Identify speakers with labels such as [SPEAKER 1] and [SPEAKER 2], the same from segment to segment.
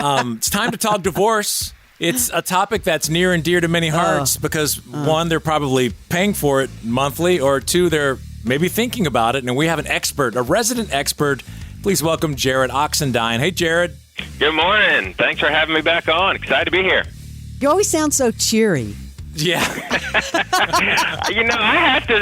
[SPEAKER 1] It's time to talk divorce. It's a topic that's near and dear to many hearts because, one, they're probably paying for it monthly, or two, they're maybe thinking about it. And we have an expert, a resident expert. Please welcome Jarrod Oxendine. Hey, Jarrod.
[SPEAKER 2] Good morning. Thanks for having me back on. Excited to be here.
[SPEAKER 3] You always sound so cheery.
[SPEAKER 1] Yeah.
[SPEAKER 2] I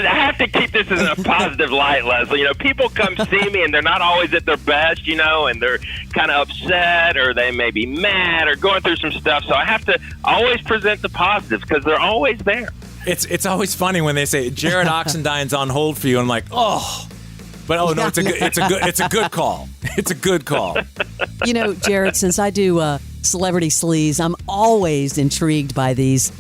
[SPEAKER 2] have to keep this in a positive light, Leslie. People come see me and they're not always at their best, and they're kind of upset or they may be mad or going through some stuff. So I have to always present the positives because they're always there.
[SPEAKER 1] It's always funny when they say Jarrod Oxendine's on hold for you. I'm like, oh. But no, it's a good call. It's a good call.
[SPEAKER 3] Jarrod, since I do celebrity sleaze, I'm always intrigued by these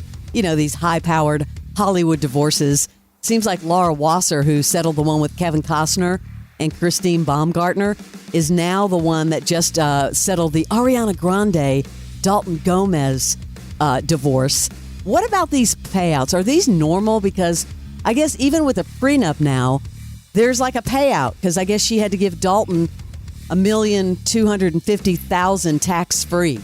[SPEAKER 3] high-powered Hollywood divorces. Seems like Laura Wasser, who settled the one with Kevin Costner and Christine Baumgartner, is now the one that just settled the Ariana Grande, Dalton Gomez divorce. What about these payouts? Are these normal? Because I guess even with a prenup now, there's like a payout, because I guess she had to give Dalton $1,250,000 tax-free.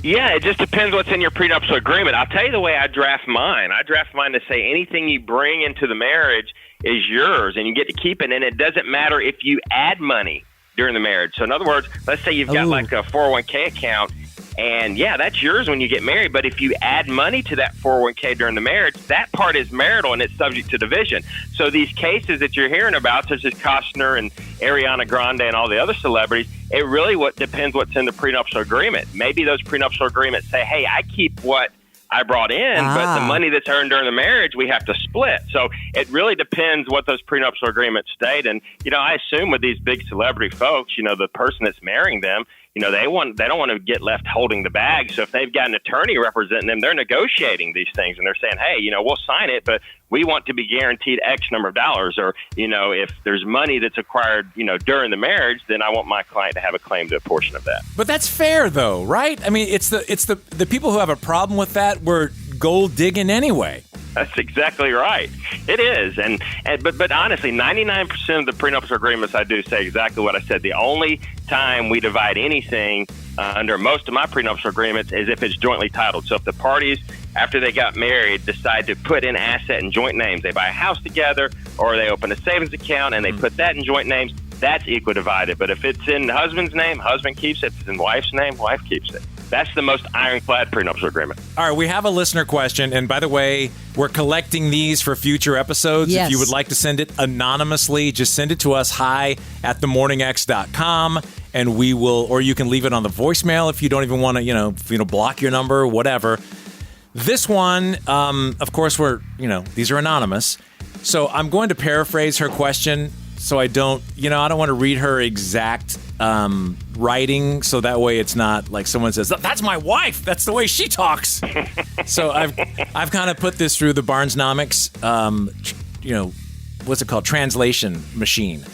[SPEAKER 2] Yeah, it just depends what's in your prenuptial agreement. I'll tell you the way I draft mine. I draft mine to say anything you bring into the marriage is yours, and you get to keep it, and it doesn't matter if you add money during the marriage. So in other words, let's say you've got like a 401k account, and yeah, that's yours when you get married. But if you add money to that 401k during the marriage, that part is marital and it's subject to division. So these cases that you're hearing about, such as Costner and Ariana Grande and all the other celebrities, it really depends what's in the prenuptial agreement. Maybe those prenuptial agreements say, hey, I keep what I brought in, but the money that's earned during the marriage, we have to split. So it really depends what those prenuptial agreements state. And, I assume with these big celebrity folks, the person that's marrying them, they don't want to get left holding the bag. So if they've got an attorney representing them, they're negotiating these things and they're saying, hey, we'll sign it, but we want to be guaranteed X number of dollars. Or, if there's money that's acquired, during the marriage, then I want my client to have a claim to a portion of that. But
[SPEAKER 1] that's fair though, right? I mean, it's the people who have a problem with that were gold digging anyway.
[SPEAKER 2] That's exactly right. It is. But honestly, 99% of the prenuptial agreements I do say exactly what I said. The only time we divide anything under most of my prenuptial agreements is if it's jointly titled. So if the parties, after they got married, decide to put in asset in joint names, they buy a house together or they open a savings account and they put that in joint names, that's equal divided. But if it's in the husband's name, husband keeps it. If it's in wife's name, wife keeps it. That's the most ironclad prenuptial agreement.
[SPEAKER 1] All right, we have a listener question. And by the way, we're collecting these for future episodes.
[SPEAKER 3] Yes.
[SPEAKER 1] If you would like to send it anonymously, just send it to us, hi@themorningx.com. And we will, or you can leave it on the voicemail if you don't even want to, block your number, whatever. This one, of course, these are anonymous. So I'm going to paraphrase her question so I don't want to read her exact writing, so that way it's not like someone says, that's my wife, that's the way she talks. So I've kind of put this through the Barnesnomics, what's it called, translation machine.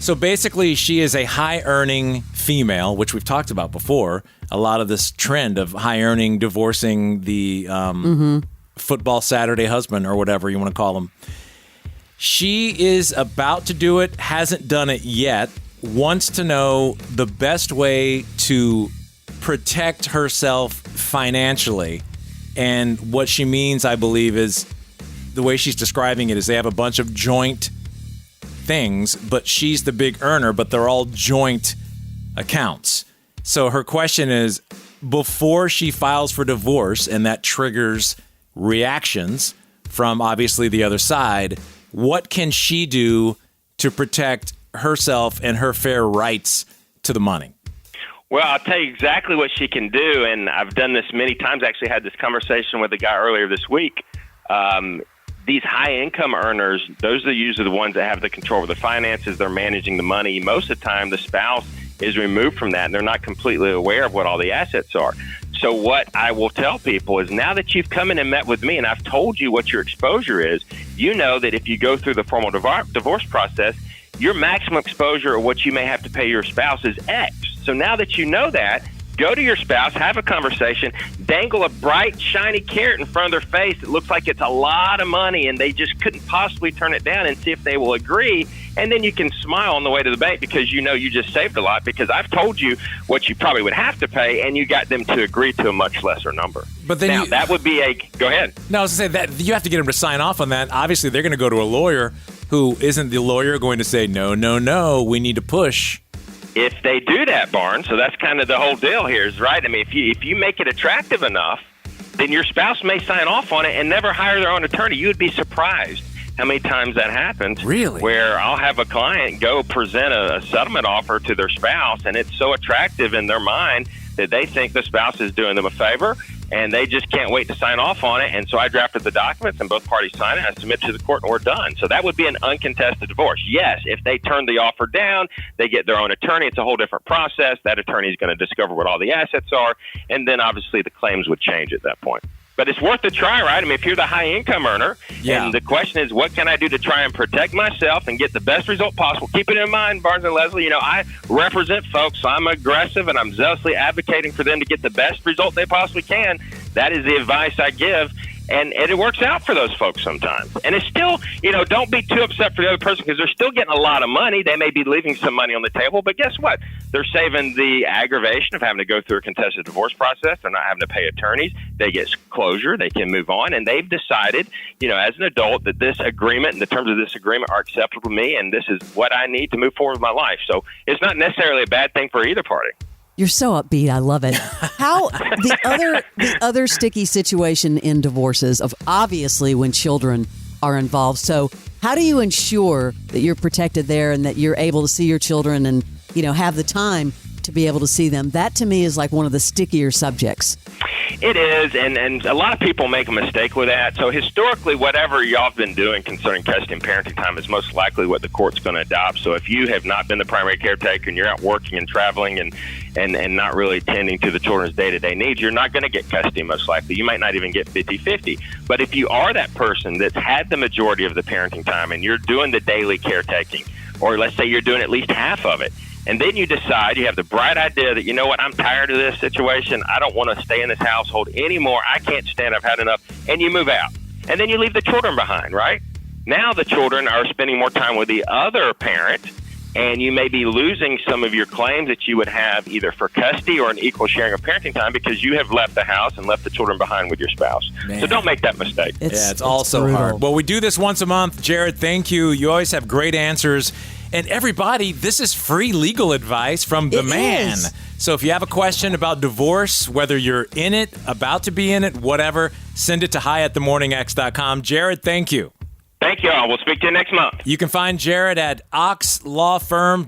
[SPEAKER 1] So basically, she is a high-earning female, which we've talked about before, a lot of this trend of high-earning divorcing the football Saturday husband or whatever you want to call him. She is about to do it, hasn't done it yet, wants to know the best way to protect herself financially. And what she means, I believe, is the way she's describing it is they have a bunch of joint things, but she's the big earner, but they're all joint accounts. So her question is, before she files for divorce, and that triggers reactions from obviously the other side, what can she do to protect herself and her fair rights to the money?
[SPEAKER 2] Well, I'll tell you exactly what she can do, and I've done this many times. I actually had this conversation with a guy earlier this week. These high-income earners, those are usually the ones that have the control over the finances. They're managing the money. Most of the time, the spouse is removed from that, and they're not completely aware of what all the assets are. So what I will tell people is, now that you've come in and met with me and I've told you what your exposure is, you know that if you go through the formal divorce process, your maximum exposure or what you may have to pay your spouse is X. So now that you know that, Go to your spouse, have a conversation, dangle a bright, shiny carrot in front of their face that looks like it's a lot of money and they just couldn't possibly turn it down, and see if they will agree. And then you can smile on the way to the bank because you know you just saved a lot, because I've told you what you probably would have to pay, and you got them to agree to a much lesser number.
[SPEAKER 1] But then
[SPEAKER 2] now, that would be a... Go ahead.
[SPEAKER 1] No, I was going to say that you have to get them to sign off on that. Obviously, they're going to go to a lawyer who isn't the lawyer going to say, no, we need to push.
[SPEAKER 2] If they do that, Barnes, so that's kind of the whole deal here, is right. I mean, if you make it attractive enough, then your spouse may sign off on it and never hire their own attorney. You would be surprised how many times that happens.
[SPEAKER 1] Really?
[SPEAKER 2] Where I'll have a client go present a settlement offer to their spouse, and it's so attractive in their mind that they think the spouse is doing them a favor, and they just can't wait to sign off on it. And so I drafted the documents, and both parties sign it. I submit to the court, and we're done. So that would be an uncontested divorce. Yes, if they turn the offer down, they get their own attorney. It's a whole different process. That attorney is going to discover what all the assets are, and then obviously the claims would change at that point. But it's worth a try, right? I mean, if you're the high-income earner, and the question is, what can I do to try and protect myself and get the best result possible? Keep it in mind, Barnes and Leslie, I represent folks, so I'm aggressive, and I'm zealously advocating for them to get the best result they possibly can. That is the advice I give. And it works out for those folks sometimes. And it's still, don't be too upset for the other person, because they're still getting a lot of money. They may be leaving some money on the table, but guess what? They're saving the aggravation of having to go through a contested divorce process. They're not having to pay attorneys. They get closure. They can move on. And they've decided, as an adult, that this agreement and the terms of this agreement are acceptable to me, and this is what I need to move forward with my life. So it's not necessarily a bad thing for either party.
[SPEAKER 3] You're so upbeat. I love it. How the other sticky situation in divorces of obviously when children are involved. So how do you ensure that you're protected there and that you're able to see your children and, have the time to be able to see them? That to me is like one of the stickier subjects.
[SPEAKER 2] It is, and a lot of people make a mistake with that. So historically, whatever y'all have been doing concerning custody and parenting time is most likely what the court's going to adopt. So if you have not been the primary caretaker and you're out working and traveling and not really tending to the children's day-to-day needs, you're not going to get custody most likely. You might not even get 50-50. But if you are that person that's had the majority of the parenting time and you're doing the daily caretaking, or let's say you're doing at least half of it, and then you decide, you have the bright idea that, I'm tired of this situation. I don't want to stay in this household anymore. I can't stand it. I've had enough. And you move out. And then you leave the children behind, right? Now the children are spending more time with the other parent, and you may be losing some of your claims that you would have either for custody or an equal sharing of parenting time because you have left the house and left the children behind with your spouse. Man. So don't make that mistake.
[SPEAKER 1] It's all so hard. Well, we do this once a month. Jarrod, thank you. You always have great answers. And everybody, this is free legal advice from the man. So if you have a question about divorce, whether you're in it, about to be in it, whatever, send it to hi@themorningx.com. Jarrod, thank you.
[SPEAKER 2] Thank you all. We'll speak to you next month.
[SPEAKER 1] You can find Jarrod at oxlawfirm.com.